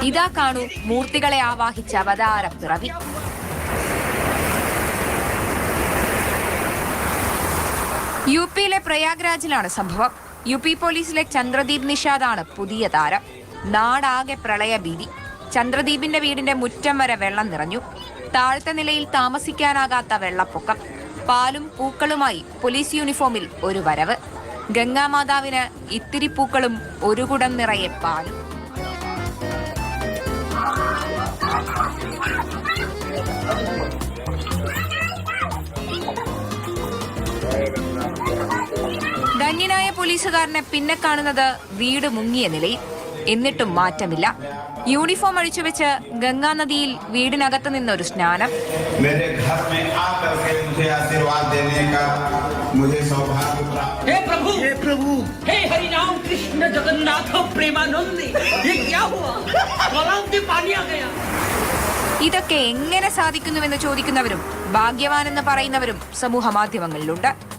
ഇതാ കാണൂ മൂർത്തികളെ ആവാഹിച്ച അവതാര പിറവി. യുപിയിലെ പ്രയാഗ്രാജിലാണ് സംഭവം. UP പോലീസിലെ ചന്ദ്രദീപ് നിഷാദാണ് പുതിയ താരം. നാടാകെ പ്രളയഭീതി. ചന്ദ്രദീപിന്റെ വീടിന്റെ മുറ്റം വരെ വെള്ളം നിറഞ്ഞു. താഴത്തെ നിലയിൽ താമസിക്കാനാകാത്ത വെള്ളപ്പൊക്കം. പാലും പൂക്കളുമായി പോലീസ് യൂണിഫോമിൽ ഒരു വരവ്. ഗംഗാമാതാവിന് ഇത്തിരി പൂക്കളും ഒരു കുടം നിറയെ പാലും. ധന്യനായ പോലീസുകാരനെ പിന്നെ കാണുന്നത് വീട് മുങ്ങിയ നിലയിൽ. എന്നിട്ടും മാറ്റമില്ല. യൂണിഫോം അഴിച്ചുവെച്ച് ഗംഗാനദിയിൽ വീടിനകത്ത് നിന്നൊരു സ്നാനം. ഇതൊക്കെ എങ്ങനെ സാധിക്കുന്നുവെന്ന് ചോദിക്കുന്നവരും ഭാഗ്യവാനെന്ന് പറയുന്നവരും സമൂഹ മാധ്യമങ്ങളിലുണ്ട്.